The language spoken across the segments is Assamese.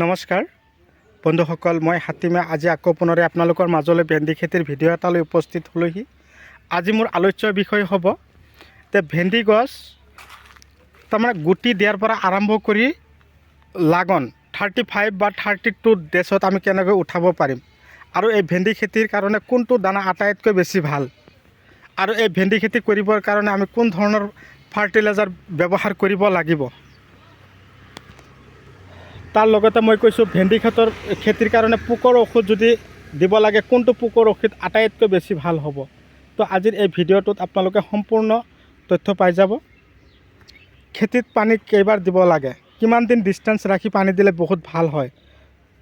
নমস্কাৰ বন্ধুসকল, মই হাতীমে আজি আকৌ পুনৰে আপোনালোকৰ মাজলৈ ভেন্দি খেতিৰ ভিডিঅ' এটালৈ উপস্থিত হ'লোহি। আজি মোৰ আলোচ্য বিষয় হ'ব যে ভেন্দি গছ তাৰমানে গুটি দিয়াৰ পৰা আৰম্ভ কৰি লাগন 35 বা 32 ডেজত আমি কেনেকৈ উঠাব পাৰিম, আৰু এই ভেন্দি খেতিৰ কাৰণে কোনটো দানা আটাইতকৈ বেছি ভাল, আৰু এই ভেন্দি খেতি কৰিবৰ কাৰণে আমি কোন ধৰণৰ ফাৰ্টিলাইজাৰ ব্যৱহাৰ কৰিব লাগিব। তাৰ লগতে মই কৈছোঁ ভেন্দি খেতিৰ কাৰণে পোকৰ ঔষধ যদি দিব লাগে কোনটো পোকৰ ঔষধ আটাইতকৈ বেছি ভাল হ'ব। তো আজিৰ এই ভিডিঅ'টোত আপোনালোকে সম্পূৰ্ণ তথ্য পাই যাব। খেতিত পানী কেইবাৰ দিব লাগে, কিমান দিন ডিষ্টেঞ্চ ৰাখি পানী দিলে বহুত ভাল হয়।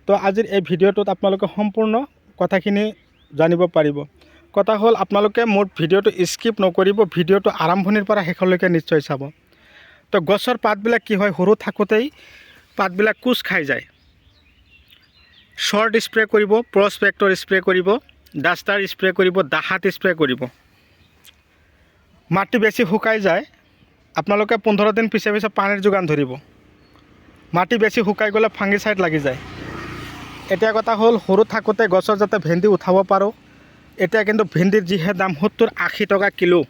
তো আজিৰ এই ভিডিঅ'টোত আপোনালোকে সম্পূৰ্ণ কথাখিনি জানিব পাৰিব। কথা হ'ল আপোনালোকে মোৰ ভিডিঅ'টো স্কিপ নকৰিব, ভিডিঅ'টো আৰম্ভণিৰ পৰা শেষলৈকে নিশ্চয় চাব। তো গছৰ পাতবিলাক কি হয়, সৰু থাকোঁতেই পাতবিলাক কোচ খাই যায়। শ্বৰ্ট স্প্ৰে কৰিব, প্ৰস্পেক্টৰ স্প্ৰে কৰিব, ডাষ্টাৰ স্প্ৰে কৰিব, দাহাত স্প্ৰে কৰিব। মাটি বেছি শুকাই যায়, আপোনালোকে 15 দিন পিছে পিছে পানীৰ যোগান ধৰিব। মাটি বেছি শুকাই গ'লে ফাংগিচাইড লাগি যায়। এতিয়া কথা হ'ল সৰু থাকোঁতে গছৰ যাতে ভেন্দি উঠাব পাৰোঁ। এতিয়া কিন্তু ভেন্দিৰ যিহে দাম 70-80 টকা কিলো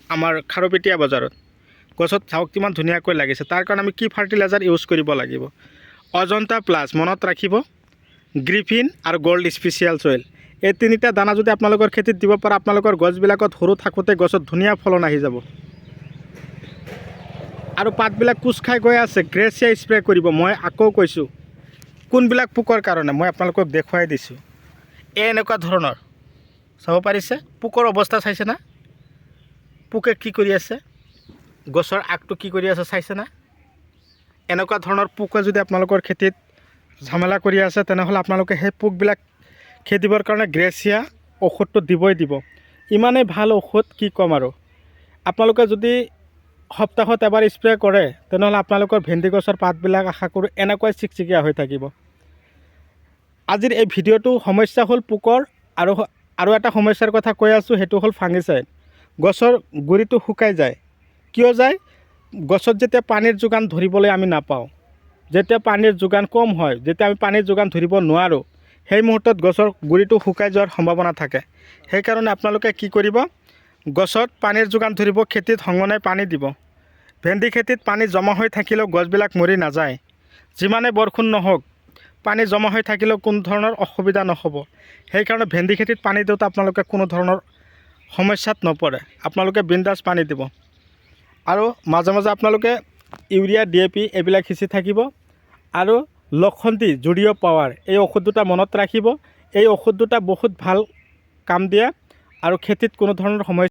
আমাৰ খাৰুপেটীয়া বজাৰত। গছত চাওক কিমান ধুনীয়াকৈ লাগিছে। তাৰ কাৰণে আমি কি ফাৰ্টিলাইজাৰ ইউজ কৰিব লাগিব? অজন্তা প্লাছ, মনত ৰাখিব, গ্ৰিফিন আৰু গল্ড স্পেচিয়েল চইল, এই তিনিটা দানা যদি আপোনালোকৰ খেতিত দিব পাৰে, আপোনালোকৰ গছবিলাকত সৰু থাকোঁতে গছত ধুনীয়া ফলন আহি যাব। আৰু পাতবিলাক কোচ খাই গৈ আছে, গ্ৰেচিয়া স্প্ৰে কৰিব। মই আকৌ কৈছোঁ কোনবিলাক পোকৰ কাৰণে মই আপোনালোকক দেখুৱাই দিছোঁ। এনেকুৱা ধৰণৰ চাব পাৰিছে, পোকৰ অৱস্থা চাইছে না? পোকে কি কৰি আছে, গছৰ আগটো কি কৰি আছে চাইছে না? এনেকুৱা ধৰণৰ পোকে যদি আপোনালোকৰ খেতিত ঝামেলা কৰি আছে, তেনেহ'লে আপোনালোকে সেই পোকবিলাক খেদিবৰ কাৰণে গ্ৰেচিয়া ঔষধটো দিবই দিব। ইমানেই ভাল ঔষধ, কি ক'ম আৰু। আপোনালোকে যদি সপ্তাহত এবাৰ স্প্ৰে কৰে, তেনেহ'লে আপোনালোকৰ ভেন্দি গছৰ পাতবিলাক আশা কৰোঁ এনেকুৱাই চিকচিকীয়া হৈ থাকিব। আজিৰ এই ভিডিঅ'টো সমস্যা হ'ল পোকৰ, আৰু এটা সমস্যাৰ কথা কৈ আছোঁ, সেইটো হ'ল ফাংগিচাইড। গছৰ গুৰিটো শুকাই যায়। কিয় যায়? গছত যেতিয়া পানীৰ যোগান ধৰিবলৈ আমি নাপাওঁ, যেতিয়া পানীৰ যোগান কম হয়, যেতিয়া আমি পানীৰ যোগান ধৰিব নোৱাৰোঁ, সেই মুহূৰ্তত গছৰ গুৰিটো শুকাই যোৱাৰ সম্ভাৱনা থাকে। সেইকাৰণে আপোনালোকে কি কৰিব, গছত পানীৰ যোগান ধৰিব, খেতিত সঘনাই পানী দিব। ভেন্দি খেতিত পানী জমা হৈ থাকিলেও গছবিলাক মৰি নাযায়। যিমানে বৰষুণ নহওক, পানী জমা হৈ থাকিলেও কোনো ধৰণৰ অসুবিধা নহ'ব। সেইকাৰণে ভেন্দি খেতিত পানী দিওঁতে আপোনালোকে কোনো ধৰণৰ সমস্যাত নপৰে। আপোনালোকে বিন্দাছ পানী দিব। আৰু মাজে মাজে আপোনালোকে ইউৰিয়া, DAP এইবিলাক সিঁচি থাকিব। আৰু লক্ষন্তি, জুডিঅ' পাৱাৰ, এই ঔষধ দুটা মনত ৰাখিব। এই ঔষধ দুটা বহুত ভাল কাম দিয়ে, আৰু খেতিত কোনো ধৰণৰ সমস্যা